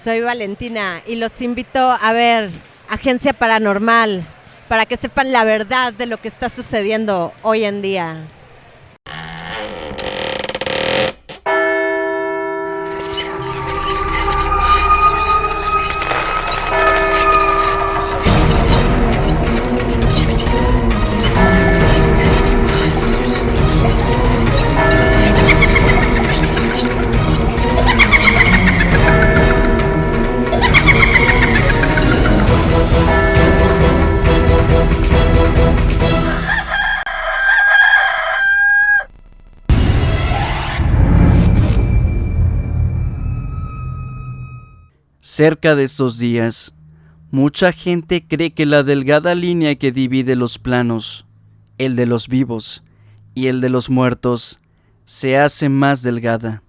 Soy Valentina y los invito a ver Agencia Paranormal para que sepan la verdad de lo que está sucediendo hoy en día. Cerca de estos días, mucha gente cree que la delgada línea que divide los planos, el de los vivos y el de los muertos, se hace más delgada,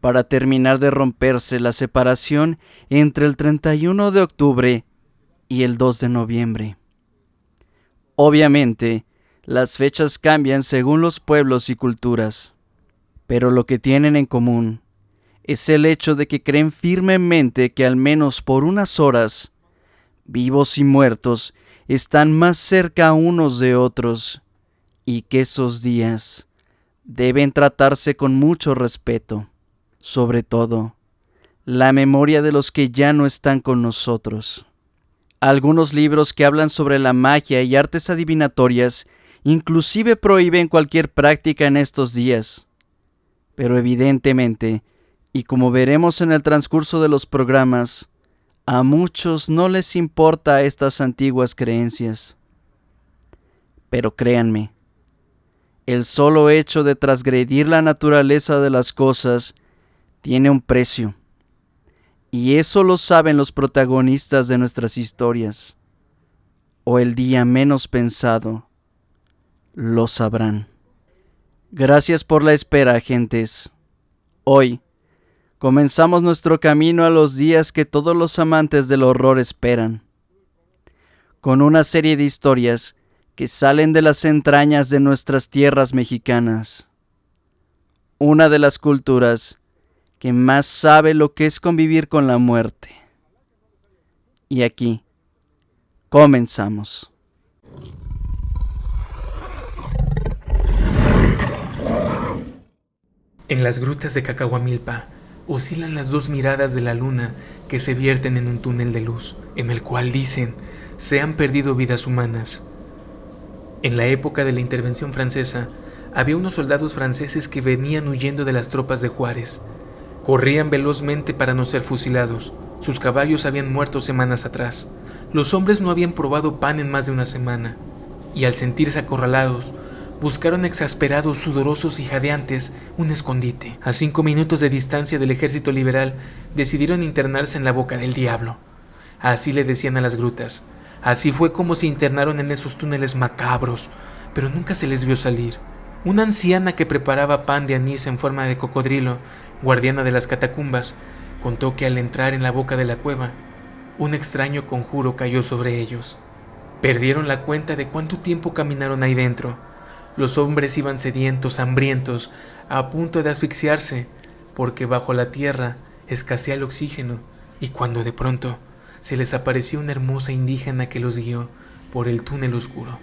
para terminar de romperse la separación entre el 31 de octubre y el 2 de noviembre. Obviamente, las fechas cambian según los pueblos y culturas, pero lo que tienen en común es el hecho de que creen firmemente que al menos por unas horas, vivos y muertos están más cerca unos de otros y que esos días deben tratarse con mucho respeto, sobre todo la memoria de los que ya no están con nosotros. Algunos libros que hablan sobre la magia y artes adivinatorias inclusive prohíben cualquier práctica en estos días, pero evidentemente, y como veremos en el transcurso de los programas, a muchos no les importa estas antiguas creencias. Pero créanme, el solo hecho de transgredir la naturaleza de las cosas tiene un precio, y eso lo saben los protagonistas de nuestras historias, o el día menos pensado, lo sabrán. Gracias por la espera, gentes. Hoy comenzamos nuestro camino a los días que todos los amantes del horror esperan, con una serie de historias que salen de las entrañas de nuestras tierras mexicanas, una de las culturas que más sabe lo que es convivir con la muerte. Y aquí comenzamos. En las grutas de Cacahuamilpa oscilan las dos miradas de la luna que se vierten en un túnel de luz, en el cual dicen se han perdido vidas humanas. En la época de la intervención francesa, había unos soldados franceses que venían huyendo de las tropas de Juárez. Corrían velozmente para no ser fusilados. Sus caballos habían muerto semanas atrás. Los hombres no habían probado pan en más de una semana, y al sentirse acorralados, buscaron exasperados, sudorosos y jadeantes un escondite. A 5 minutos de distancia del ejército liberal, decidieron internarse en la boca del diablo. Así le decían a las grutas. Así fue como se internaron en esos túneles macabros, pero nunca se les vio salir. Una anciana que preparaba pan de anís en forma de cocodrilo, guardiana de las catacumbas, contó que al entrar en la boca de la cueva, un extraño conjuro cayó sobre ellos. Perdieron la cuenta de cuánto tiempo caminaron ahí dentro. Los hombres iban sedientos, hambrientos, a punto de asfixiarse, porque bajo la tierra escasea el oxígeno, y cuando de pronto se les apareció una hermosa indígena que los guió por el túnel oscuro,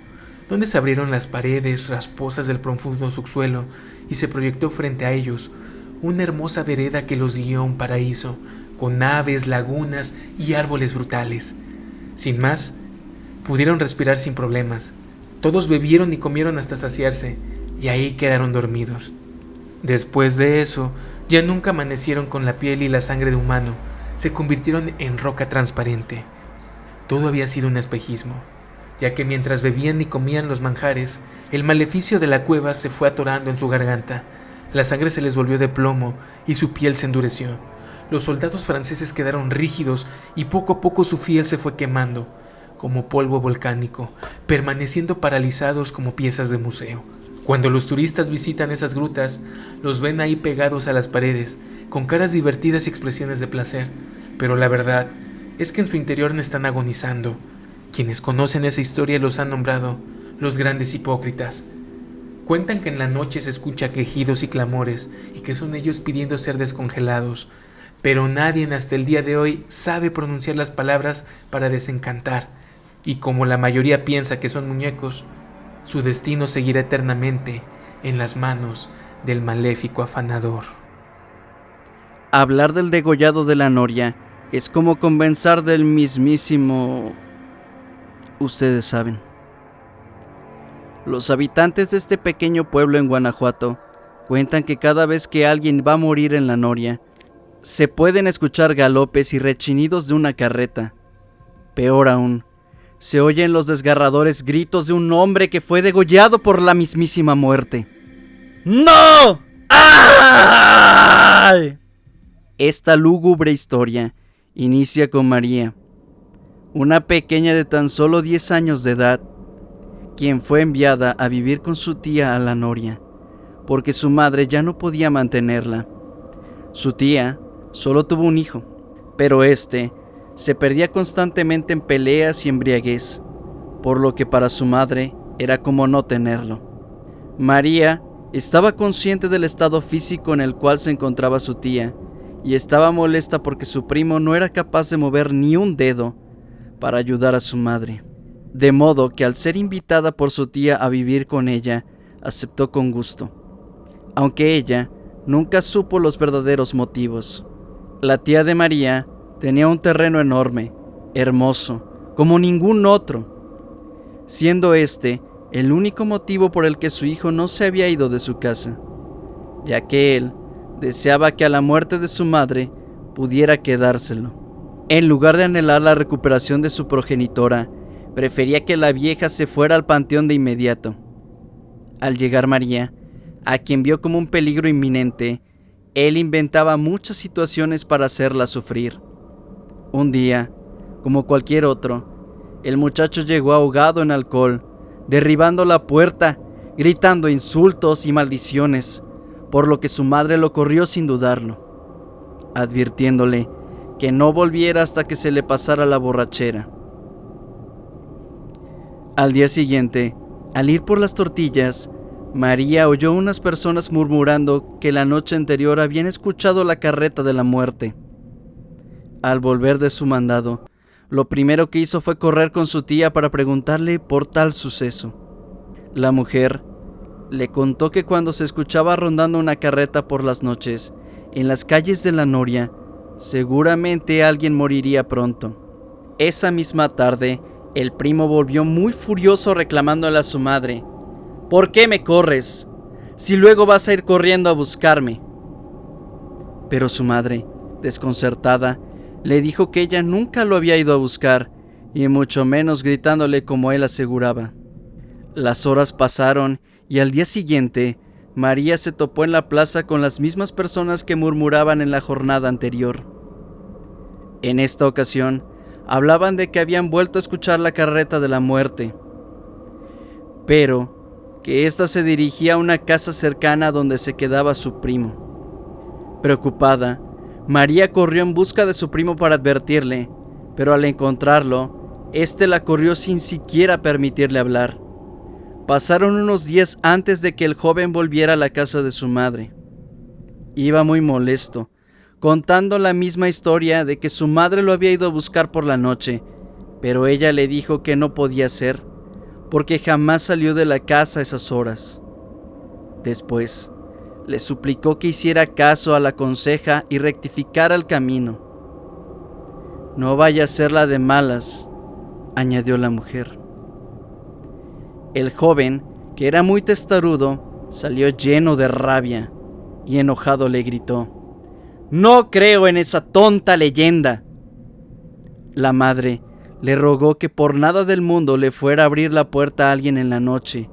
donde se abrieron las paredes rasposas del profundo subsuelo y se proyectó frente a ellos una hermosa vereda que los guió a un paraíso, con aves, lagunas y árboles brutales. Sin más, pudieron respirar sin problemas. Todos bebieron y comieron hasta saciarse, y ahí quedaron dormidos. Después de eso, ya nunca amanecieron con la piel y la sangre de humano, se convirtieron en roca transparente. Todo había sido un espejismo, ya que mientras bebían y comían los manjares, el maleficio de la cueva se fue atorando en su garganta, la sangre se les volvió de plomo y su piel se endureció. Los soldados franceses quedaron rígidos y poco a poco su piel se fue quemando, como polvo volcánico, permaneciendo paralizados como piezas de museo. Cuando los turistas visitan esas grutas, los ven ahí pegados a las paredes, con caras divertidas y expresiones de placer, pero la verdad es que en su interior no están agonizando. Quienes conocen esa historia los han nombrado los grandes hipócritas. Cuentan que en la noche se escucha quejidos y clamores, y que son ellos pidiendo ser descongelados, pero nadie hasta el día de hoy sabe pronunciar las palabras para desencantar, y como la mayoría piensa que son muñecos, su destino seguirá eternamente en las manos del maléfico afanador. Hablar del degollado de la noria es como conversar del mismísimo... Ustedes saben. Los habitantes de este pequeño pueblo en Guanajuato cuentan que cada vez que alguien va a morir en la noria, se pueden escuchar galopes y rechinidos de una carreta. Peor aún, se oyen los desgarradores gritos de un hombre que fue degollado por la mismísima muerte. ¡No! ¡Ay! Esta lúgubre historia inicia con María, una pequeña de tan solo 10 años de edad, quien fue enviada a vivir con su tía a la noria, porque su madre ya no podía mantenerla. Su tía solo tuvo un hijo, pero este se perdía constantemente en peleas y embriaguez, por lo que para su madre era como no tenerlo. María estaba consciente del estado físico en el cual se encontraba su tía, y estaba molesta porque su primo no era capaz de mover ni un dedo para ayudar a su madre. De modo que al ser invitada por su tía a vivir con ella, aceptó con gusto, aunque ella nunca supo los verdaderos motivos. La tía de María tenía un terreno enorme, hermoso, como ningún otro, siendo este el único motivo por el que su hijo no se había ido de su casa, ya que él deseaba que a la muerte de su madre pudiera quedárselo. En lugar de anhelar la recuperación de su progenitora, prefería que la vieja se fuera al panteón de inmediato. Al llegar María, a quien vio como un peligro inminente, él inventaba muchas situaciones para hacerla sufrir. Un día, como cualquier otro, el muchacho llegó ahogado en alcohol, derribando la puerta, gritando insultos y maldiciones, por lo que su madre lo corrió sin dudarlo, advirtiéndole que no volviera hasta que se le pasara la borrachera. Al día siguiente, al ir por las tortillas, María oyó unas personas murmurando que la noche anterior habían escuchado la carreta de la muerte. Al volver de su mandado, lo primero que hizo fue correr con su tía para preguntarle por tal suceso. La mujer le contó que cuando se escuchaba rondando una carreta por las noches, en las calles de la noria, seguramente alguien moriría pronto. Esa misma tarde, el primo volvió muy furioso reclamándole a su madre: ¿Por qué me corres? Si luego vas a ir corriendo a buscarme. Pero su madre, desconcertada, le dijo que ella nunca lo había ido a buscar, y mucho menos gritándole como él aseguraba. Las horas pasaron y al día siguiente, María se topó en la plaza con las mismas personas que murmuraban en la jornada anterior. En esta ocasión, hablaban de que habían vuelto a escuchar la carreta de la muerte, pero que ésta se dirigía a una casa cercana donde se quedaba su primo. Preocupada, María corrió en busca de su primo para advertirle, pero al encontrarlo, éste la corrió sin siquiera permitirle hablar. Pasaron unos días antes de que el joven volviera a la casa de su madre. Iba muy molesto, contando la misma historia de que su madre lo había ido a buscar por la noche, pero ella le dijo que no podía ser, porque jamás salió de la casa a esas horas. Después, le suplicó que hiciera caso a la conseja y rectificara el camino. No vaya a ser la de malas, añadió la mujer. El joven, que era muy testarudo, salió lleno de rabia y enojado le gritó: «No creo en esa tonta leyenda». La madre le rogó que por nada del mundo le fuera a abrir la puerta a alguien en la noche,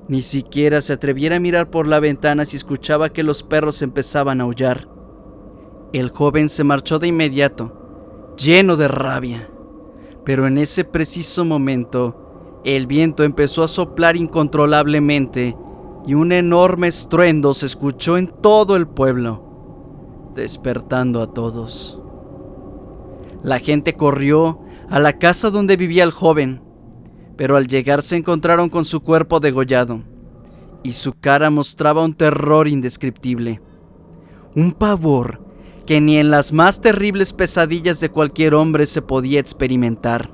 ni siquiera se atreviera a mirar por la ventana si escuchaba que los perros empezaban a aullar. El joven se marchó de inmediato, lleno de rabia, pero en ese preciso momento el viento empezó a soplar incontrolablemente y un enorme estruendo se escuchó en todo el pueblo, despertando a todos. La gente corrió a la casa donde vivía el joven, pero al llegar se encontraron con su cuerpo degollado, y su cara mostraba un terror indescriptible, un pavor que ni en las más terribles pesadillas de cualquier hombre se podía experimentar.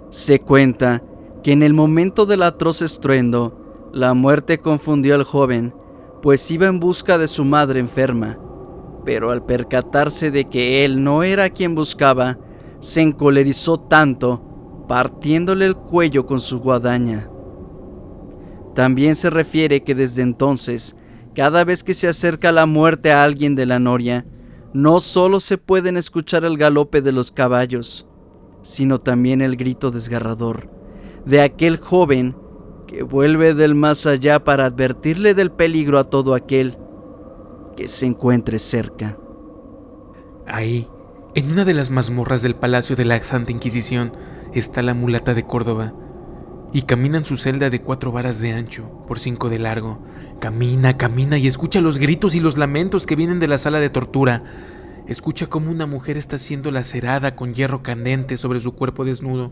Se cuenta que en el momento del atroz estruendo, la muerte confundió al joven, pues iba en busca de su madre enferma, pero al percatarse de que él no era quien buscaba, se encolerizó tanto, partiéndole el cuello con su guadaña. También se refiere que desde entonces, cada vez que se acerca la muerte a alguien de la noria, no solo se pueden escuchar el galope de los caballos, sino también el grito desgarrador de aquel joven que vuelve del más allá para advertirle del peligro a todo aquel que se encuentre cerca. Ahí, en una de las mazmorras del Palacio de la Santa Inquisición, está la mulata de Córdoba, y camina en su celda de 4 varas de ancho por 5 de largo. Camina, camina y escucha los gritos y los lamentos que vienen de la sala de tortura. Escucha cómo una mujer está siendo lacerada con hierro candente sobre su cuerpo desnudo.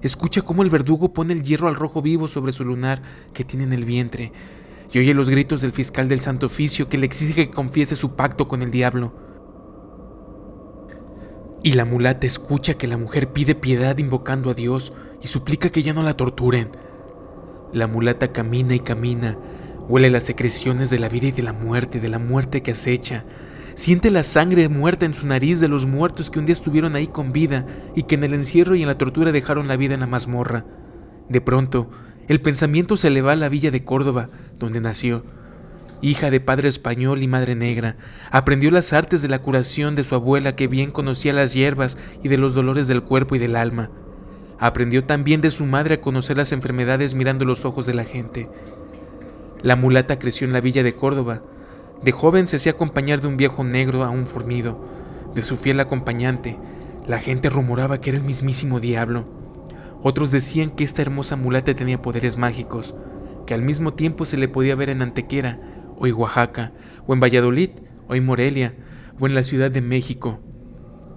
Escucha cómo el verdugo pone el hierro al rojo vivo sobre su lunar que tiene en el vientre. Y oye los gritos del fiscal del Santo Oficio que le exige que confiese su pacto con el diablo. Y la mulata escucha que la mujer pide piedad invocando a Dios y suplica que ya no la torturen. La mulata camina y camina, huele las secreciones de la vida y de la muerte que acecha. Siente la sangre muerta en su nariz de los muertos que un día estuvieron ahí con vida y que en el encierro y en la tortura dejaron la vida en la mazmorra. De pronto, el pensamiento se le va a la villa de Córdoba, donde nació. Hija de padre español y madre negra, aprendió las artes de la curación de su abuela que bien conocía las hierbas y de los dolores del cuerpo y del alma. Aprendió también de su madre a conocer las enfermedades mirando los ojos de la gente. La mulata creció en la villa de Córdoba. De joven se hacía acompañar de un viejo negro aún fornido, de su fiel acompañante. La gente rumoraba que era el mismísimo diablo. Otros decían que esta hermosa mulata tenía poderes mágicos, que al mismo tiempo se le podía ver en Antequera, o en Oaxaca, o en Valladolid, o en Morelia, o en la Ciudad de México,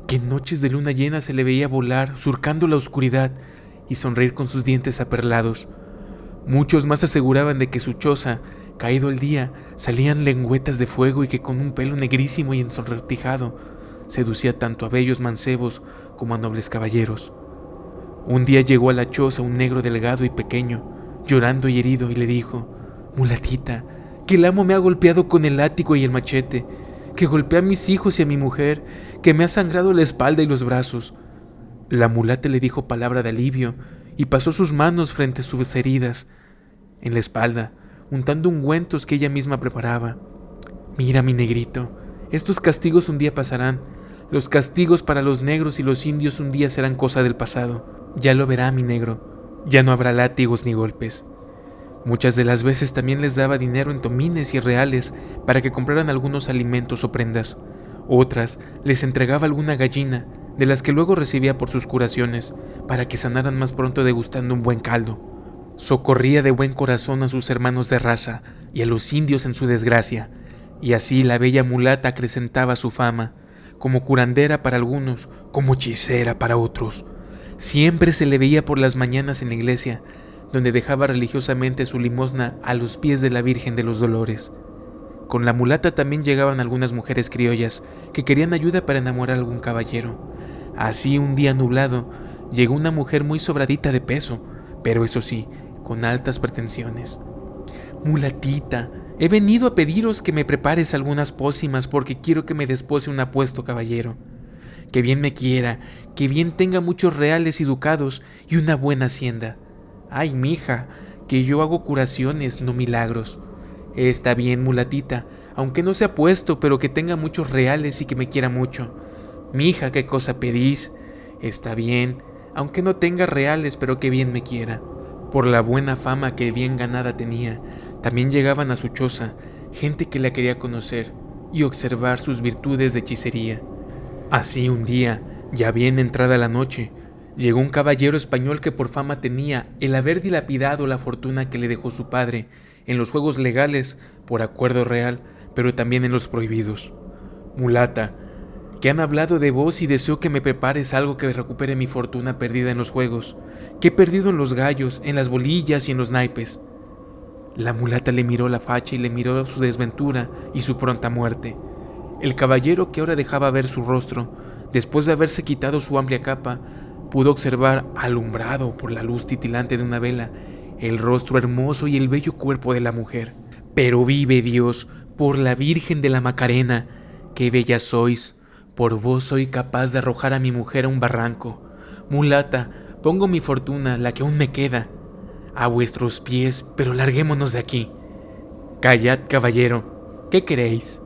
que en noches de luna llena se le veía volar, surcando la oscuridad, y sonreír con sus dientes aperlados. Muchos más aseguraban de que su choza, caído el día, salían lengüetas de fuego y que con un pelo negrísimo y ensortijado seducía tanto a bellos mancebos como a nobles caballeros. Un día llegó a la choza un negro delgado y pequeño, llorando y herido, y le dijo: «Mulatita, que el amo me ha golpeado con el látigo y el machete, que golpea a mis hijos y a mi mujer, que me ha sangrado la espalda y los brazos». La mulata le dijo palabra de alivio y pasó sus manos frente a sus heridas en la espalda, untando ungüentos que ella misma preparaba. «Mira, mi negrito, estos castigos un día pasarán. Los castigos para los negros y los indios un día serán cosa del pasado. Ya lo verá, mi negro. Ya no habrá látigos ni golpes». Muchas de las veces también les daba dinero en tomines y reales para que compraran algunos alimentos o prendas. Otras les entregaba alguna gallina, de las que luego recibía por sus curaciones, para que sanaran más pronto degustando un buen caldo. Socorría de buen corazón a sus hermanos de raza y a los indios en su desgracia, y así la bella mulata acrecentaba su fama, como curandera para algunos, como hechicera para otros. Siempre se le veía por las mañanas en la iglesia, donde dejaba religiosamente su limosna a los pies de la Virgen de los Dolores. Con la mulata también llegaban algunas mujeres criollas que querían ayuda para enamorar a algún caballero. Así, un día nublado, llegó una mujer muy sobradita de peso, pero eso sí, con altas pretensiones. «Mulatita, he venido a pediros que me prepares algunas pócimas porque quiero que me despose un apuesto caballero. Que bien me quiera, que bien tenga muchos reales y ducados y una buena hacienda. Ay, mija, que yo hago curaciones, no milagros. Está bien, mulatita, aunque no sea puesto, pero que tenga muchos reales y que me quiera mucho. Mija, ¿qué cosa pedís? Está bien, aunque no tenga reales, pero que bien me quiera». Por la buena fama que bien ganada tenía, también llegaban a su choza gente que la quería conocer y observar sus virtudes de hechicería. Así un día, ya bien entrada la noche, llegó un caballero español que por fama tenía el haber dilapidado la fortuna que le dejó su padre en los juegos legales por acuerdo real, pero también en los prohibidos. «Mulata, que han hablado de vos y deseo que me prepares algo que recupere mi fortuna perdida en los juegos, que he perdido en los gallos, en las bolillas y en los naipes». La mulata le miró la facha y le miró su desventura y su pronta muerte. El caballero, que ahora dejaba ver su rostro, después de haberse quitado su amplia capa, pudo observar, alumbrado por la luz titilante de una vela, el rostro hermoso y el bello cuerpo de la mujer. Pero vive Dios, por la Virgen de la Macarena, qué bella sois. Por vos soy capaz de arrojar a mi mujer a un barranco. Mulata, pongo mi fortuna, la que aún me queda, a vuestros pies, pero larguémonos de aquí. Callad, caballero, ¿qué queréis?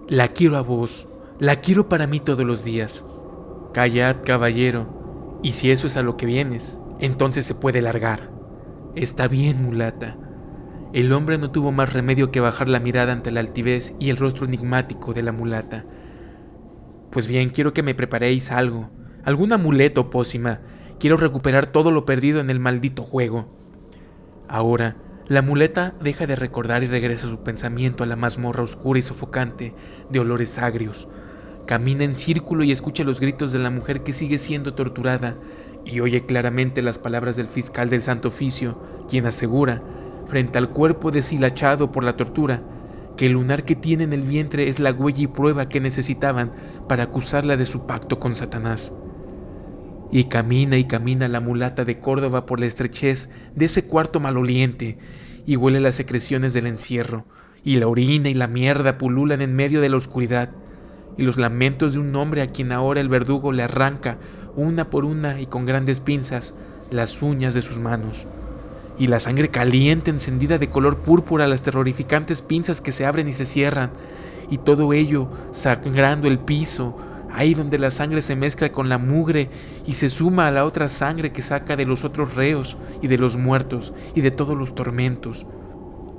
La quiero a vos, la quiero para mí todos los días. Callad, caballero, y si eso es a lo que vienes, entonces se puede largar. Está bien, mulata. El hombre no tuvo más remedio que bajar la mirada ante la altivez y el rostro enigmático de la mulata. Pues bien, quiero que me preparéis algo, algún amuleto, pócima. Quiero recuperar todo lo perdido en el maldito juego. Ahora, la muleta deja de recordar y regresa su pensamiento a la mazmorra oscura y sofocante de olores agrios. Camina en círculo y escucha los gritos de la mujer que sigue siendo torturada y oye claramente las palabras del fiscal del Santo Oficio, quien asegura, frente al cuerpo deshilachado por la tortura, que el lunar que tiene en el vientre es la huella y prueba que necesitaban para acusarla de su pacto con Satanás. Y camina la mulata de Córdoba por la estrechez de ese cuarto maloliente, y huele las secreciones del encierro, y la orina y la mierda pululan en medio de la oscuridad, y los lamentos de un hombre a quien ahora el verdugo le arranca, una por una y con grandes pinzas, las uñas de sus manos. Y la sangre caliente encendida de color púrpura, las terrorificantes pinzas que se abren y se cierran, y todo ello sangrando el piso, ahí donde la sangre se mezcla con la mugre y se suma a la otra sangre que saca de los otros reos y de los muertos y de todos los tormentos.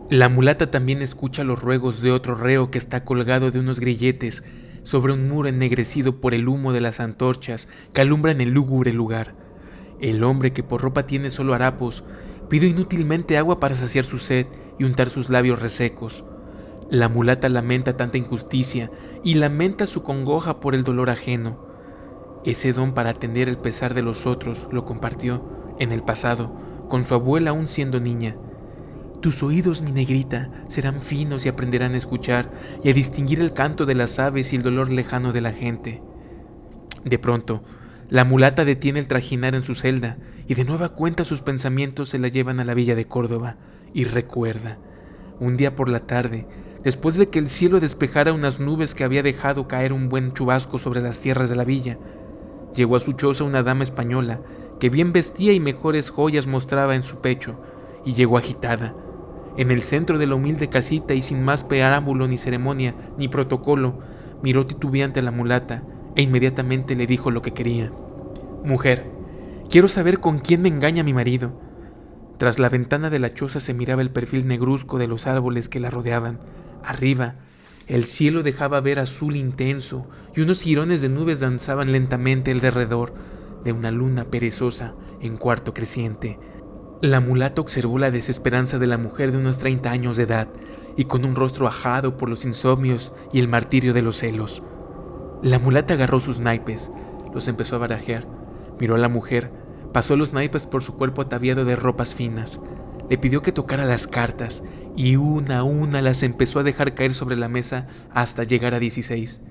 La mulata también escucha los ruegos de otro reo que está colgado de unos grilletes sobre un muro ennegrecido por el humo de las antorchas que alumbran el lúgubre lugar. El hombre, que por ropa tiene solo harapos, pide inútilmente agua para saciar su sed y untar sus labios resecos. La mulata lamenta tanta injusticia y lamenta su congoja por el dolor ajeno. Ese don para atender el pesar de los otros lo compartió, en el pasado, con su abuela aún siendo niña. Tus oídos, mi negrita, serán finos y aprenderán a escuchar y a distinguir el canto de las aves y el dolor lejano de la gente. De pronto, la mulata detiene el trajinar en su celda y de nueva cuenta sus pensamientos se la llevan a la villa de Córdoba y recuerda, un día por la tarde, después de que el cielo despejara unas nubes que había dejado caer un buen chubasco sobre las tierras de la villa, llegó a su choza una dama española que bien vestía y mejores joyas mostraba en su pecho, y llegó agitada. En el centro de la humilde casita y sin más preámbulo ni ceremonia ni protocolo, miró titubeante a la mulata e inmediatamente le dijo lo que quería. Mujer, quiero saber con quién me engaña mi marido. Tras la ventana de la choza se miraba el perfil negruzco de los árboles que la rodeaban. Arriba, el cielo dejaba ver azul intenso y unos jirones de nubes danzaban lentamente alrededor de una luna perezosa en cuarto creciente. La mulata observó la desesperanza de la mujer de unos 30 años de edad y con un rostro ajado por los insomnios y el martirio de los celos. La mulata agarró sus naipes, los empezó a barajear, miró a la mujer, pasó los naipes por su cuerpo ataviado de ropas finas, le pidió que tocara las cartas y una a una las empezó a dejar caer sobre la mesa hasta llegar a 16.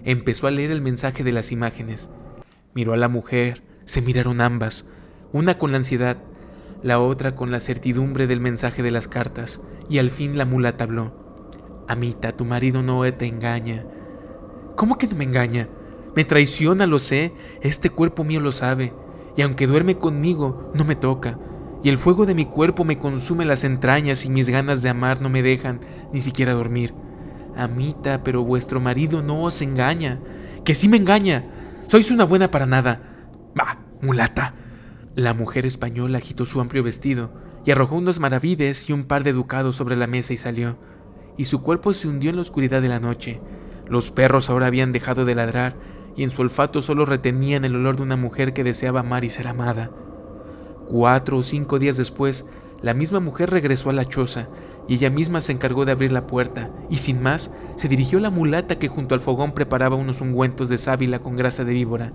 Empezó a leer el mensaje de las imágenes. Miró a la mujer, se miraron ambas, una con la ansiedad, la otra con la certidumbre del mensaje de las cartas, y al fin la mulata habló. Amita, tu marido no te engaña. ¿Cómo que no me engaña? Me traiciona, lo sé, este cuerpo mío lo sabe, y aunque duerme conmigo, no me toca, y el fuego de mi cuerpo me consume las entrañas y mis ganas de amar no me dejan ni siquiera dormir. Amita, pero vuestro marido no os engaña, que sí me engaña, sois una buena para nada. ¡Bah, mulata! La mujer española agitó su amplio vestido y arrojó unos maravides y un par de ducados sobre la mesa y salió, y su cuerpo se hundió en la oscuridad de la noche. Los perros ahora habían dejado de ladrar y en su olfato solo retenían el olor de una mujer que deseaba amar y ser amada. 4 o 5 días después, la misma mujer regresó a la choza y ella misma se encargó de abrir la puerta y sin más se dirigió a la mulata que junto al fogón preparaba unos ungüentos de sábila con grasa de víbora,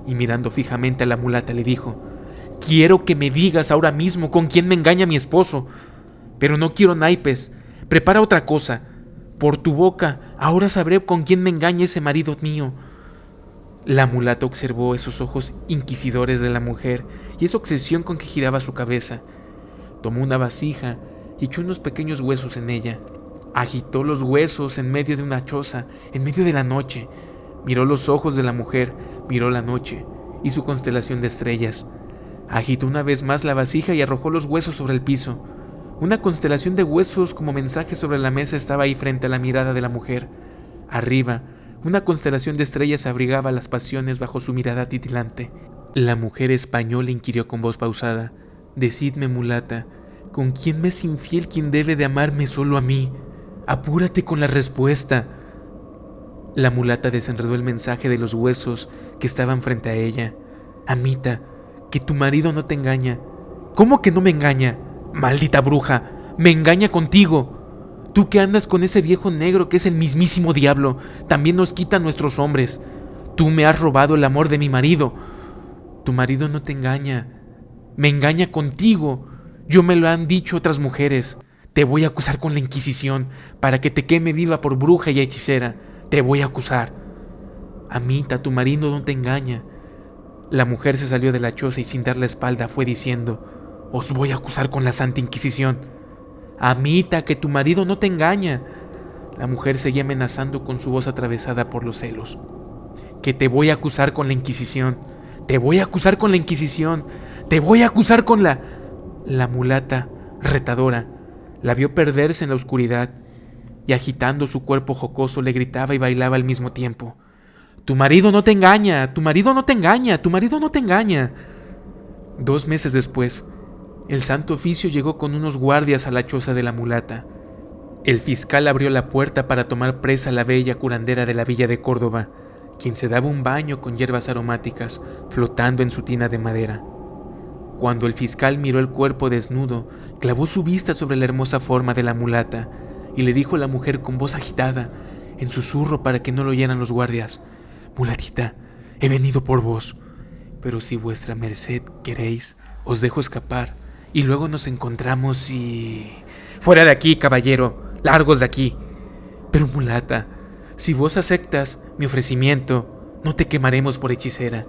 y mirando fijamente a la mulata le dijo: quiero que me digas ahora mismo con quién me engaña mi esposo, pero no quiero naipes, prepara otra cosa, por tu boca Ahora sabré con quién me engaña ese marido mío. La mulata observó esos ojos inquisidores de la mujer y esa obsesión con que giraba su cabeza. Tomó una vasija y echó unos pequeños huesos en ella. Agitó los huesos en medio de una choza, en medio de la noche. Miró los ojos de la mujer, miró la noche y su constelación de estrellas. Agitó una vez más la vasija y arrojó los huesos sobre el piso. Una constelación de huesos como mensaje sobre la mesa estaba ahí frente a la mirada de la mujer. Arriba, una constelación de estrellas abrigaba las pasiones bajo su mirada titilante. La mujer española inquirió con voz pausada: «Decidme, mulata, ¿con quién me es infiel quien debe de amarme solo a mí? Apúrate con la respuesta». La mulata desenredó el mensaje de los huesos que estaban frente a ella. «Amita, que tu marido no te engaña». «¿Cómo que no me engaña? Maldita bruja, me engaña contigo. Tú que andas con ese viejo negro que es el mismísimo diablo, también nos quita a nuestros hombres. Tú me has robado el amor de mi marido. Tu marido no te engaña, me engaña contigo. Yo me lo han dicho otras mujeres. Te voy a acusar con la Inquisición para que te queme viva por bruja y hechicera. Te voy a acusar. Amita, tu marido no te engaña». La mujer se salió de la choza y sin dar la espalda fue diciendo: «Os voy a acusar con la Santa Inquisición». «Amita, que tu marido no te engaña». La mujer seguía amenazando con su voz atravesada por los celos. «Que te voy a acusar con la Inquisición. Te voy a acusar con la Inquisición. Te voy a acusar con la...». La mulata, retadora, la vio perderse en la oscuridad y agitando su cuerpo jocoso le gritaba y bailaba al mismo tiempo: «Tu marido no te engaña, tu marido no te engaña, tu marido no te engaña». 2 meses después, el Santo Oficio llegó con unos guardias a la choza de la mulata. El fiscal abrió la puerta para tomar presa a la bella curandera de la villa de Córdoba, quien se daba un baño con hierbas aromáticas flotando en su tina de madera. Cuando el fiscal miró el cuerpo desnudo, clavó su vista sobre la hermosa forma de la mulata y le dijo a la mujer con voz agitada, en susurro para que no lo oyeran los guardias: «Mulatita, he venido por vos, pero si vuestra merced queréis, os dejo escapar y luego nos encontramos y...». «Fuera de aquí, caballero, largos de aquí». «Pero mulata, si vos aceptas mi ofrecimiento, no te quemaremos por hechicera.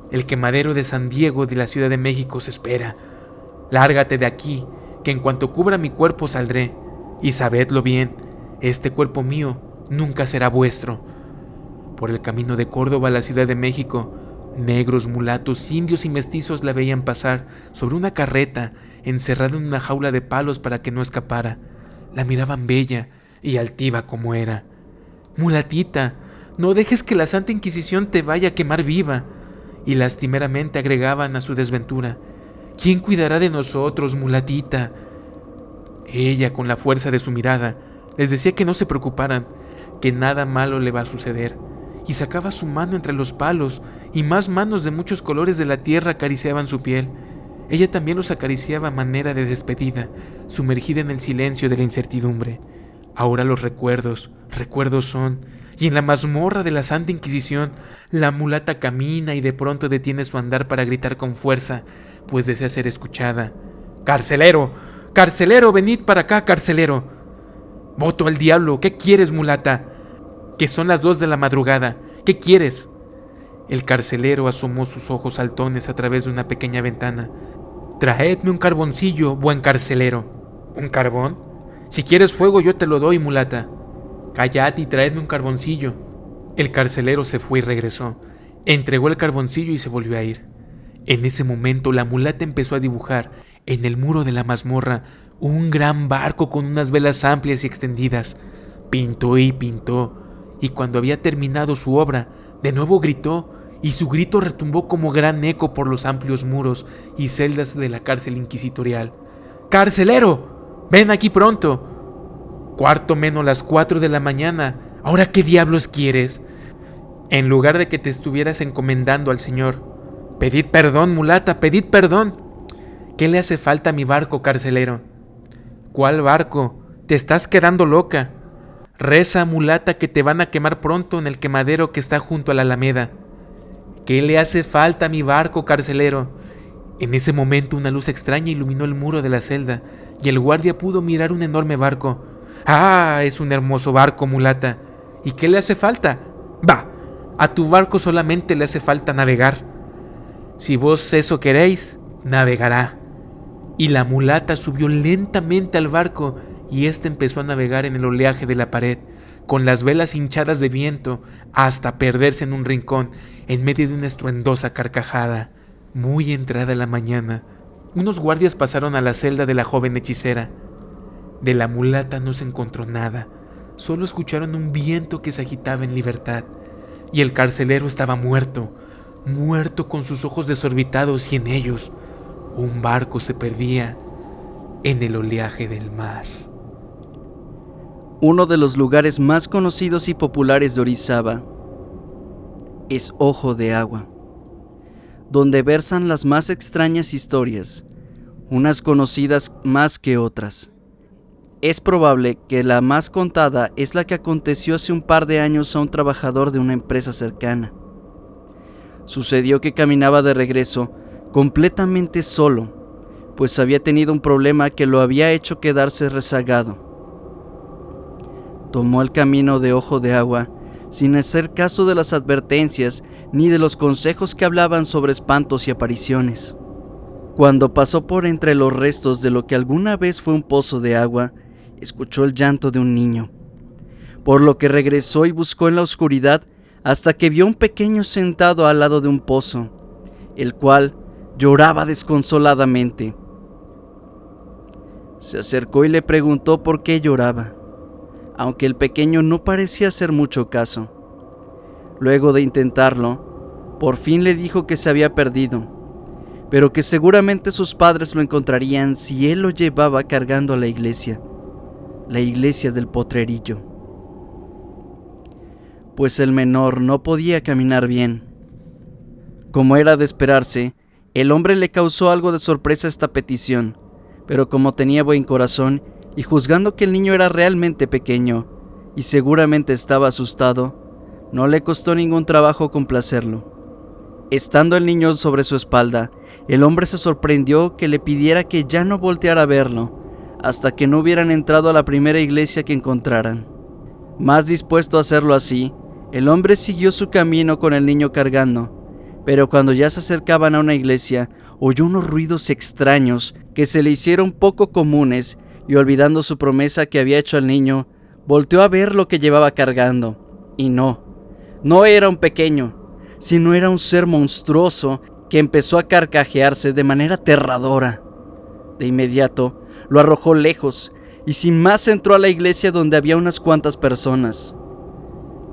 El quemadero de San Diego de la Ciudad de México se espera. Lárgate de aquí, que en cuanto cubra mi cuerpo saldré, y sabedlo bien, este cuerpo mío nunca será vuestro». Por el camino de Córdoba a la Ciudad de México, negros, mulatos, indios y mestizos la veían pasar sobre una carreta encerrada en una jaula de palos para que no escapara. La miraban bella y altiva como era. «Mulatita, no dejes que la Santa Inquisición te vaya a quemar viva». Y lastimeramente agregaban a su desventura: «¿Quién cuidará de nosotros, mulatita?». Ella, con la fuerza de su mirada, les decía que no se preocuparan, que nada malo le va a suceder, y sacaba su mano entre los palos, y más manos de muchos colores de la tierra acariciaban su piel. Ella también los acariciaba a manera de despedida, sumergida en el silencio de la incertidumbre. Ahora los recuerdos son, y en la mazmorra de la Santa Inquisición, la mulata camina y de pronto detiene su andar para gritar con fuerza, pues desea ser escuchada: «¡Carcelero! ¡Carcelero! ¡Venid para acá, carcelero!». «Voto al diablo, ¿qué quieres, mulata?». «Que son las 2 de la madrugada, ¿qué quieres?». El carcelero asomó sus ojos saltones a través de una pequeña ventana. «Traedme un carboncillo, buen carcelero». «¿Un carbón? Si quieres fuego yo te lo doy, mulata». «Callad y traedme un carboncillo». El carcelero se fue y regresó. Entregó el carboncillo y se volvió a ir. En ese momento la mulata empezó a dibujar en el muro de la mazmorra un gran barco con unas velas amplias y extendidas. Pintó y pintó, y cuando había terminado su obra, de nuevo gritó, y su grito retumbó como gran eco por los amplios muros y celdas de la cárcel inquisitorial. «¡Carcelero! ¡Ven aquí pronto! 4:45 de la mañana. ¿Ahora qué diablos quieres? En lugar de que te estuvieras encomendando al Señor. Pedid perdón, mulata, pedid perdón». «¿Qué le hace falta a mi barco, carcelero?». «¿Cuál barco? Te estás quedando loca. Reza, mulata, que te van a quemar pronto en el quemadero que está junto a la Alameda». «¿Qué le hace falta a mi barco, carcelero?». En ese momento una luz extraña iluminó el muro de la celda y el guardia pudo mirar un enorme barco. «¡Ah! Es un hermoso barco, mulata. ¿Y qué le hace falta? Va, a tu barco solamente le hace falta navegar. Si vos eso queréis, navegará. Y la mulata subió lentamente al barco y éste empezó a navegar en el oleaje de la pared, con las velas hinchadas de viento, hasta perderse en un rincón, en medio de una estruendosa carcajada. Muy entrada la mañana, unos guardias pasaron a la celda de la joven hechicera. De la mulata no se encontró nada, solo escucharon un viento que se agitaba en libertad, y el carcelero estaba muerto con sus ojos desorbitados, y en ellos un barco se perdía en el oleaje del mar. Uno de los lugares más conocidos y populares de Orizaba es Ojo de Agua, donde versan las más extrañas historias, unas conocidas más que otras. Es probable que la más contada es la que aconteció hace un par de años a un trabajador de una empresa cercana. Sucedió que caminaba de regreso completamente solo, pues había tenido un problema que lo había hecho quedarse rezagado. Tomó el camino de Ojo de Agua sin hacer caso de las advertencias ni de los consejos que hablaban sobre espantos y apariciones. Cuando pasó por entre los restos de lo que alguna vez fue un pozo de agua, escuchó el llanto de un niño, por lo que regresó y buscó en la oscuridad hasta que vio un pequeño sentado al lado de un pozo, el cual lloraba desconsoladamente. Se acercó y le preguntó por qué lloraba, aunque el pequeño no parecía hacer mucho caso. Luego de intentarlo, por fin le dijo que se había perdido, pero que seguramente sus padres lo encontrarían si él lo llevaba cargando a la iglesia del Potrerillo, pues el menor no podía caminar bien. Como era de esperarse, el hombre le causó algo de sorpresa esta petición, pero como tenía buen corazón y juzgando que el niño era realmente pequeño y seguramente estaba asustado, no le costó ningún trabajo complacerlo. Estando el niño sobre su espalda, el hombre se sorprendió que le pidiera que ya no volteara a verlo hasta que no hubieran entrado a la primera iglesia que encontraran. Más dispuesto a hacerlo así, el hombre siguió su camino con el niño cargando, pero cuando ya se acercaban a una iglesia, oyó unos ruidos extraños que se le hicieron poco comunes y olvidando su promesa que había hecho al niño, volteó a ver lo que llevaba cargando. Y no era un pequeño, sino era un ser monstruoso que empezó a carcajearse de manera aterradora. De inmediato, lo arrojó lejos y sin más entró a la iglesia donde había unas cuantas personas.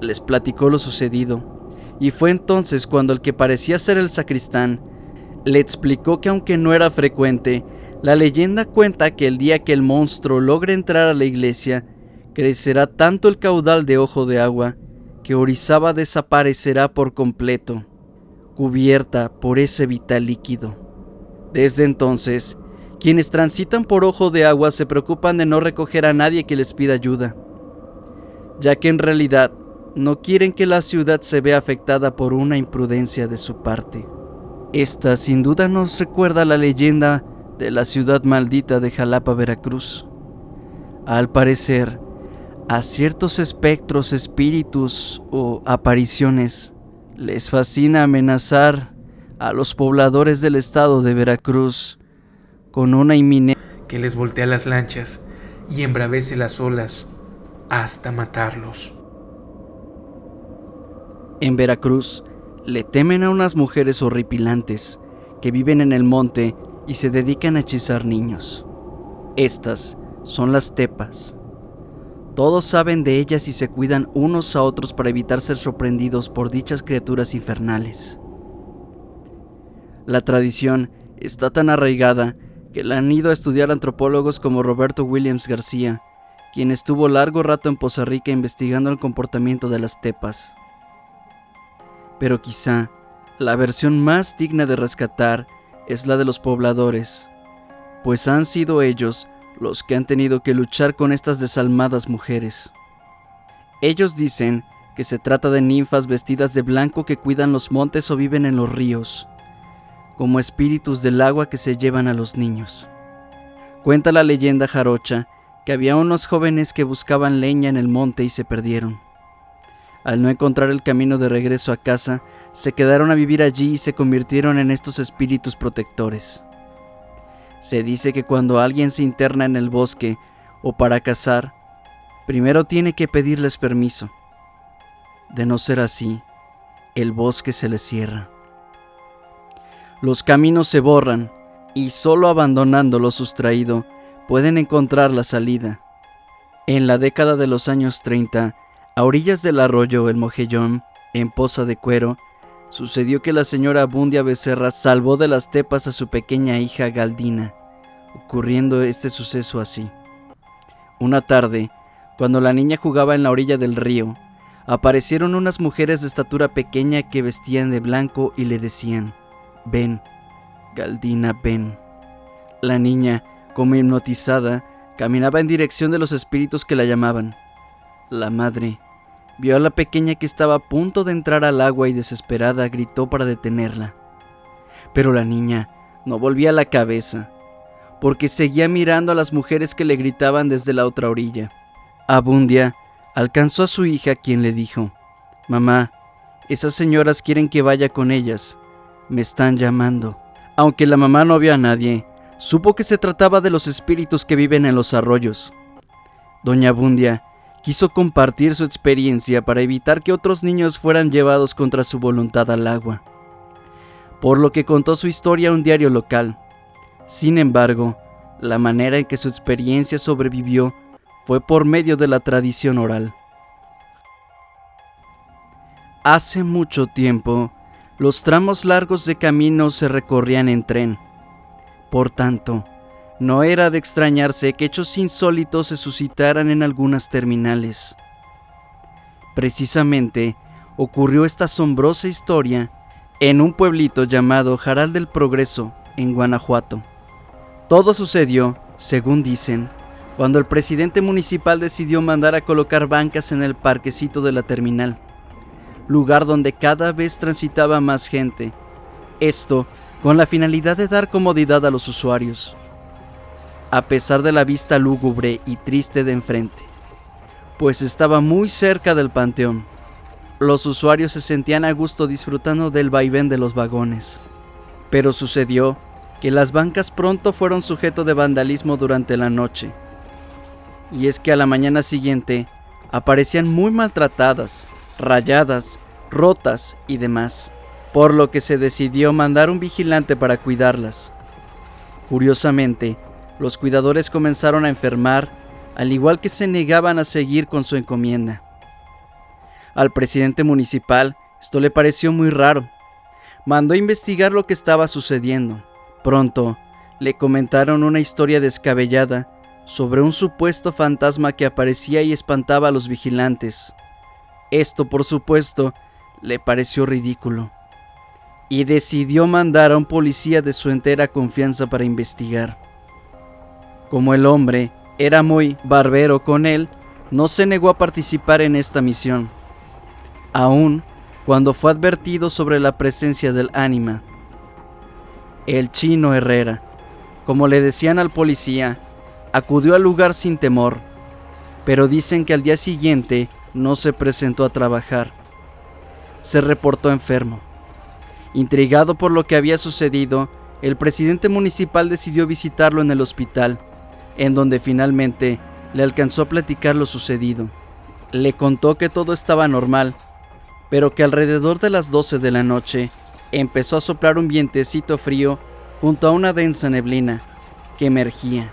Les platicó lo sucedido y fue entonces cuando el que parecía ser el sacristán le explicó que aunque no era frecuente, la leyenda cuenta que el día que el monstruo logre entrar a la iglesia, crecerá tanto el caudal de Ojo de Agua que Orizaba desaparecerá por completo, cubierta por ese vital líquido. Desde entonces, quienes transitan por Ojo de Agua se preocupan de no recoger a nadie que les pida ayuda, ya que en realidad no quieren que la ciudad se vea afectada por una imprudencia de su parte. Esta sin duda nos recuerda la leyenda de la ciudad maldita de Jalapa, Veracruz. Al parecer, a ciertos espectros, espíritus o apariciones les fascina amenazar a los pobladores del estado de Veracruz con una inminente que les voltea las lanchas y embravece las olas hasta matarlos. En Veracruz le temen a unas mujeres horripilantes que viven en el monte y se dedican a hechizar niños. Estas son las tepas. Todos saben de ellas y se cuidan unos a otros para evitar ser sorprendidos por dichas criaturas infernales. La tradición está tan arraigada que la han ido a estudiar antropólogos como Roberto Williams García, quien estuvo largo rato en Poza Rica investigando el comportamiento de las tepas. Pero quizá la versión más digna de rescatar es la de los pobladores, pues han sido ellos los que han tenido que luchar con estas desalmadas mujeres. Ellos dicen que se trata de ninfas vestidas de blanco que cuidan los montes o viven en los ríos, como espíritus del agua que se llevan a los niños. Cuenta la leyenda jarocha que había unos jóvenes que buscaban leña en el monte y se perdieron. Al no encontrar el camino de regreso a casa, se quedaron a vivir allí y se convirtieron en estos espíritus protectores. Se dice que cuando alguien se interna en el bosque o para cazar, primero tiene que pedirles permiso. De no ser así, el bosque se les cierra. Los caminos se borran y solo abandonando lo sustraído pueden encontrar la salida. En la década de los años 30, a orillas del arroyo El Mojellón, en Poza de Cuero, sucedió que la señora Abundia Becerra salvó de las tepas a su pequeña hija Galdina, ocurriendo este suceso así. Una tarde, cuando la niña jugaba en la orilla del río, aparecieron unas mujeres de estatura pequeña que vestían de blanco y le decían: «Ven, Galdina, ven». La niña, como hipnotizada, caminaba en dirección de los espíritus que la llamaban. La madre vio a la pequeña que estaba a punto de entrar al agua y desesperada gritó para detenerla. Pero la niña no volvía la cabeza, porque seguía mirando a las mujeres que le gritaban desde la otra orilla. Abundia alcanzó a su hija, quien le dijo: «Mamá, esas señoras quieren que vaya con ellas. Me están llamando». Aunque la mamá no vio a nadie, supo que se trataba de los espíritus que viven en los arroyos. Doña Abundia quiso compartir su experiencia para evitar que otros niños fueran llevados contra su voluntad al agua, por lo que contó su historia a un diario local. Sin embargo, la manera en que su experiencia sobrevivió fue por medio de la tradición oral. Hace mucho tiempo, los tramos largos de camino se recorrían en tren. Por tanto, no era de extrañarse que hechos insólitos se suscitaran en algunas terminales. Precisamente, ocurrió esta asombrosa historia en un pueblito llamado Jaral del Progreso, en Guanajuato. Todo sucedió, según dicen, cuando el presidente municipal decidió mandar a colocar bancas en el parquecito de la terminal, lugar donde cada vez transitaba más gente. Esto con la finalidad de dar comodidad a los usuarios. A pesar de la vista lúgubre y triste de enfrente, pues estaba muy cerca del panteón, los usuarios se sentían a gusto disfrutando del vaivén de los vagones. Pero sucedió que las bancas pronto fueron sujeto de vandalismo durante la noche. Y es que a la mañana siguiente aparecían muy maltratadas, rayadas, rotas y demás, por lo que se decidió mandar un vigilante para cuidarlas. Curiosamente, los cuidadores comenzaron a enfermar, al igual que se negaban a seguir con su encomienda. Al presidente municipal esto le pareció muy raro. Mandó investigar lo que estaba sucediendo. Pronto le comentaron una historia descabellada sobre un supuesto fantasma que aparecía y espantaba a los vigilantes. Esto, por supuesto, le pareció ridículo y decidió mandar a un policía de su entera confianza para investigar. Como el hombre era muy barbero con él, no se negó a participar en esta misión, aun cuando fue advertido sobre la presencia del ánima. El Chino Herrera, como le decían al policía, acudió al lugar sin temor, pero dicen que al día siguiente no se presentó a trabajar. Se reportó enfermo. Intrigado por lo que había sucedido, el presidente municipal decidió visitarlo en el hospital, en donde finalmente le alcanzó a platicar lo sucedido. Le contó que todo estaba normal, pero que alrededor de las 12 de la noche empezó a soplar un vientecito frío junto a una densa neblina que emergía.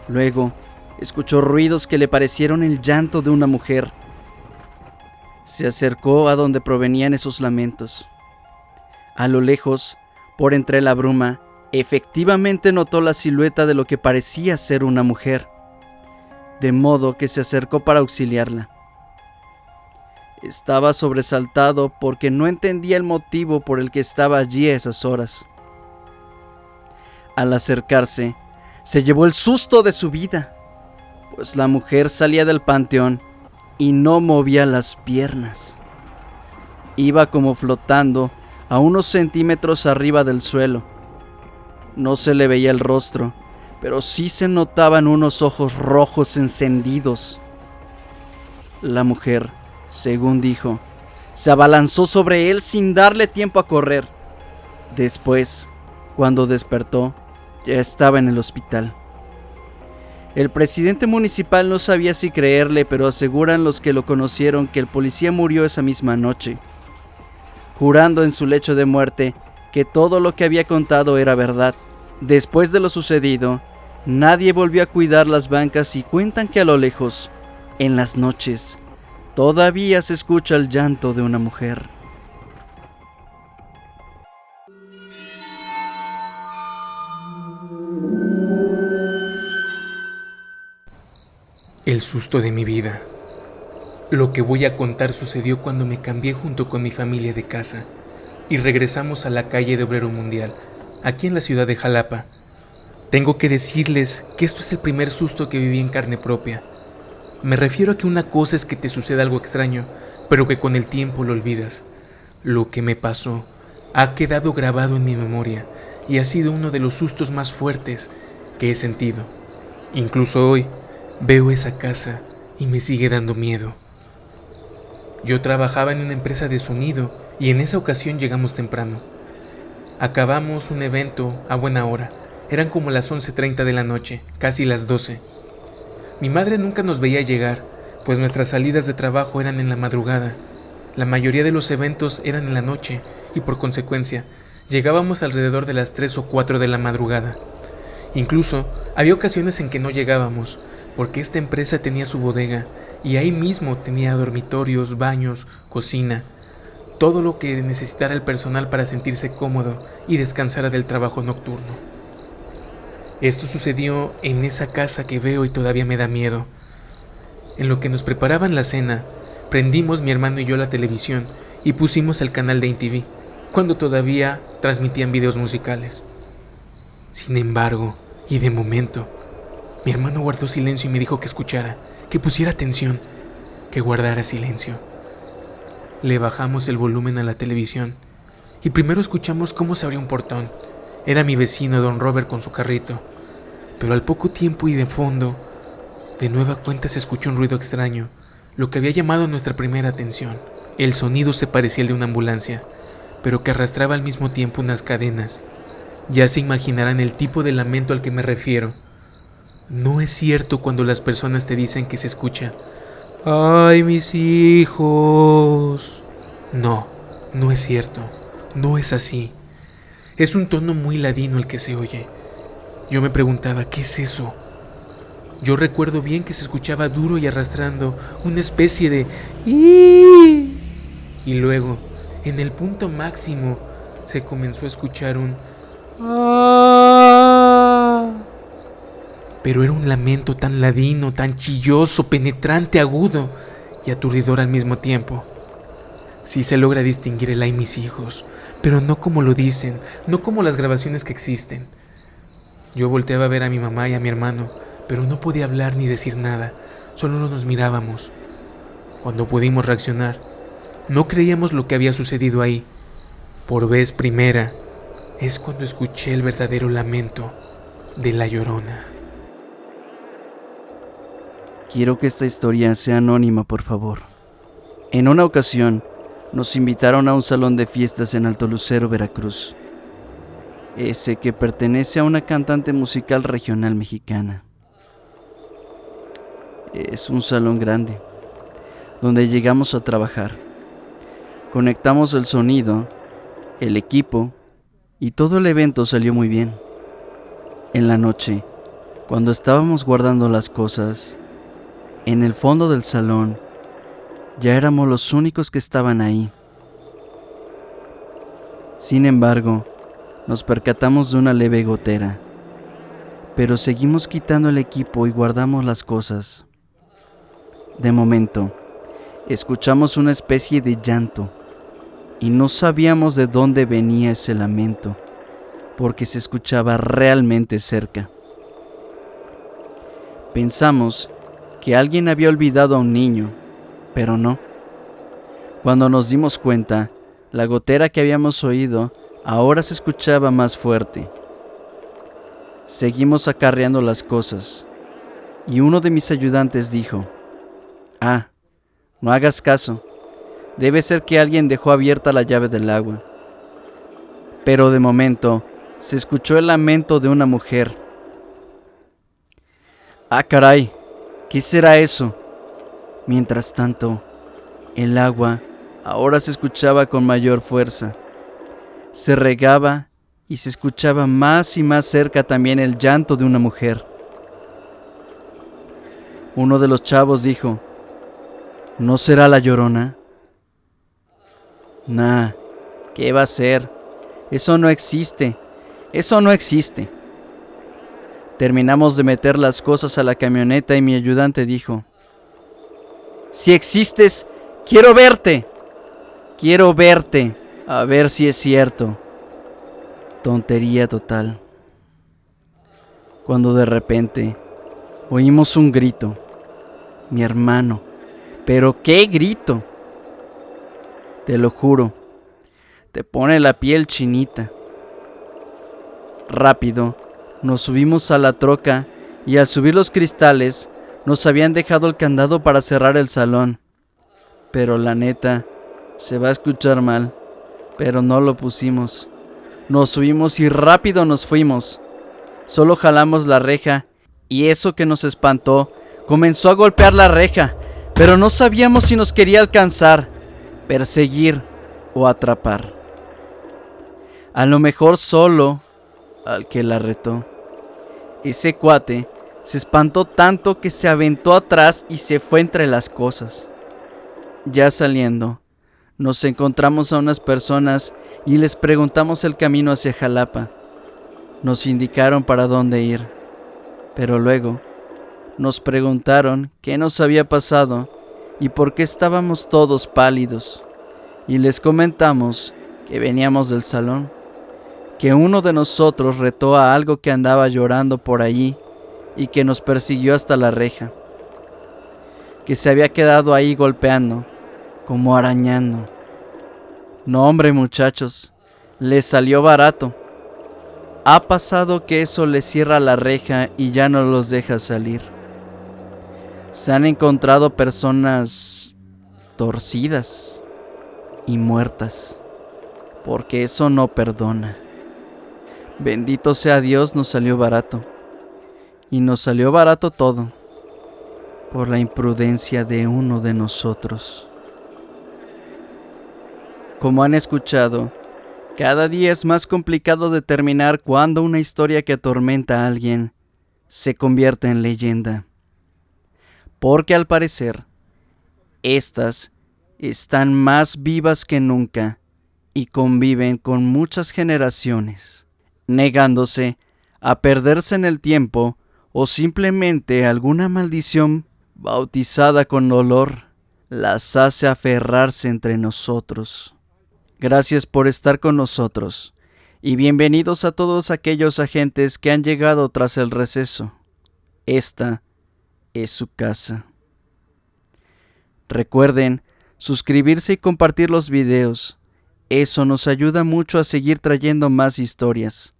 Luego escuchó ruidos que le parecieron el llanto de una mujer. Se acercó a donde provenían esos lamentos. A lo lejos, por entre la bruma, efectivamente notó la silueta de lo que parecía ser una mujer, de modo que se acercó para auxiliarla. Estaba sobresaltado porque no entendía el motivo por el que estaba allí a esas horas. Al acercarse, se llevó el susto de su vida, pues la mujer salía del panteón y no movía las piernas. Iba como flotando a unos centímetros arriba del suelo. No se le veía el rostro, pero sí se notaban unos ojos rojos encendidos. La mujer según dijo, se abalanzó sobre él sin darle tiempo a correr. Después, cuando despertó, ya estaba en el hospital. El presidente municipal no sabía si creerle, pero aseguran los que lo conocieron que el policía murió esa misma noche, jurando en su lecho de muerte que todo lo que había contado era verdad. Después de lo sucedido, nadie volvió a cuidar las bancas y cuentan que a lo lejos, en las noches, todavía se escucha el llanto de una mujer. El susto de mi vida. Lo que voy a contar sucedió cuando me cambié junto con mi familia de casa y regresamos a la calle de Obrero Mundial, aquí en la ciudad de Jalapa. Tengo que decirles que esto es el primer susto que viví en carne propia. Me refiero a que una cosa es que te suceda algo extraño, pero que con el tiempo lo olvidas. Lo que me pasó ha quedado grabado en mi memoria y ha sido uno de los sustos más fuertes que he sentido. Incluso hoy veo esa casa y me sigue dando miedo. Yo trabajaba en una empresa de sonido y en esa ocasión llegamos temprano. Acabamos un evento a buena hora. Eran como las 11:30 de la noche, casi las 12. Mi madre nunca nos veía llegar, pues nuestras salidas de trabajo eran en la madrugada. La mayoría de los eventos eran en la noche y por consecuencia llegábamos alrededor de las 3 o 4 de la madrugada. Incluso había ocasiones en que no llegábamos, porque esta empresa tenía su bodega y ahí mismo tenía dormitorios, baños, cocina, todo lo que necesitara el personal para sentirse cómodo y descansar del trabajo nocturno. Esto sucedió en esa casa que veo y todavía me da miedo. En lo que nos preparaban la cena, prendimos mi hermano y yo la televisión y pusimos el canal de MTV, cuando todavía transmitían videos musicales. Sin embargo, y de momento, mi hermano guardó silencio y me dijo que escuchara, que pusiera atención, que guardara silencio. Le bajamos el volumen a la televisión y primero escuchamos cómo se abría un portón. Era mi vecino, don Robert, con su carrito. Pero al poco tiempo y de fondo, de nueva cuenta se escuchó un ruido extraño, lo que había llamado nuestra primera atención. El sonido se parecía al de una ambulancia, pero que arrastraba al mismo tiempo unas cadenas. Ya se imaginarán el tipo de lamento al que me refiero. No es cierto cuando las personas te dicen que se escucha ¡ay, mis hijos! No, no es cierto, no es así. Es un tono muy ladino el que se oye. Yo me preguntaba, ¿qué es eso? Yo recuerdo bien que se escuchaba duro y arrastrando una especie de ¡ii! Y luego, en el punto máximo, se comenzó a escuchar un ¡ah! Pero era un lamento tan ladino, tan chilloso, penetrante, agudo y aturdidor al mismo tiempo. Sí se logra distinguir el ay mis hijos, pero no como lo dicen, no como las grabaciones que existen. Yo volteaba a ver a mi mamá y a mi hermano, pero no podía hablar ni decir nada, solo nos mirábamos. Cuando pudimos reaccionar, no creíamos lo que había sucedido ahí. Por vez primera, es cuando escuché el verdadero lamento de La Llorona. Quiero que esta historia sea anónima, por favor. En una ocasión, nos invitaron a un salón de fiestas en Alto Lucero, Veracruz. Ese que pertenece a una cantante musical regional mexicana. Es un salón grande, donde llegamos a trabajar. Conectamos el sonido, el equipo, y todo el evento salió muy bien. En la noche, cuando estábamos guardando las cosas, en el fondo del salón, ya éramos los únicos que estaban ahí. Sin embargo, nos percatamos de una leve gotera, pero seguimos quitando el equipo y guardamos las cosas. De momento, escuchamos una especie de llanto y no sabíamos de dónde venía ese lamento, porque se escuchaba realmente cerca. Pensamos que alguien había olvidado a un niño, pero no. Cuando nos dimos cuenta, la gotera que habíamos oído ahora se escuchaba más fuerte. Seguimos acarreando las cosas, y uno de mis ayudantes dijo: No hagas caso. Debe ser que alguien dejó abierta la llave del agua. Pero de momento se escuchó el lamento de una mujer. ¡Ah, caray! ¿Qué será eso? Mientras tanto, el agua ahora se escuchaba con mayor fuerza. Se regaba y se escuchaba más y más cerca también el llanto de una mujer. Uno de los chavos dijo: ¿no será la Llorona? Nah, ¿qué va a ser? Eso no existe. Eso no existe. Terminamos de meter las cosas a la camioneta y mi ayudante dijo: si existes, quiero verte. Quiero verte, a ver si es cierto. Tontería total. Cuando de repente oímos un grito. Mi hermano. ¿Pero qué grito? Te lo juro. Te pone la piel chinita. Rápido, nos subimos a la troca y al subir los cristales, nos habían dejado el candado para cerrar el salón. Pero la neta, se va a escuchar mal, pero no lo pusimos. Nos subimos y rápido nos fuimos. Solo jalamos la reja y eso que nos espantó, comenzó a golpear la reja, pero no sabíamos si nos quería alcanzar, perseguir o atrapar. A lo mejor solo al que la retó. Ese cuate se espantó tanto que se aventó atrás y se fue entre las cosas. Ya saliendo, nos encontramos a unas personas y les preguntamos el camino hacia Jalapa. Nos indicaron para dónde ir, pero luego nos preguntaron qué nos había pasado y por qué estábamos todos pálidos. Y les comentamos que veníamos del salón, que uno de nosotros retó a algo que andaba llorando por allí y que nos persiguió hasta la reja, que se había quedado ahí golpeando, como arañando. No, hombre, muchachos, les salió barato. Ha pasado que eso les cierra la reja y ya no los deja salir. Se han encontrado personas torcidas y muertas, porque eso no perdona. Bendito sea Dios, nos salió barato. Y nos salió barato todo, por la imprudencia de uno de nosotros. Como han escuchado, cada día es más complicado determinar cuándo una historia que atormenta a alguien se convierte en leyenda. Porque al parecer, estas están más vivas que nunca y conviven con muchas generaciones, negándose a perderse en el tiempo o simplemente alguna maldición bautizada con dolor las hace aferrarse entre nosotros. Gracias por estar con nosotros y bienvenidos a todos aquellos agentes que han llegado tras el receso. Esta es su casa. Recuerden suscribirse y compartir los videos. Eso nos ayuda mucho a seguir trayendo más historias.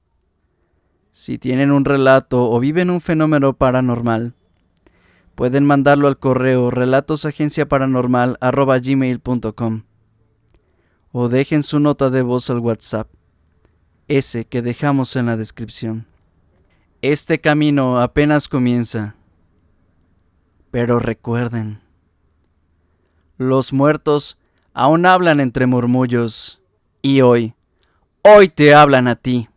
Si tienen un relato o viven un fenómeno paranormal, pueden mandarlo al correo relatosagenciaparanormal@gmail.com o dejen su nota de voz al WhatsApp, ese que dejamos en la descripción. Este camino apenas comienza, pero recuerden, los muertos aún hablan entre murmullos y hoy te hablan a ti.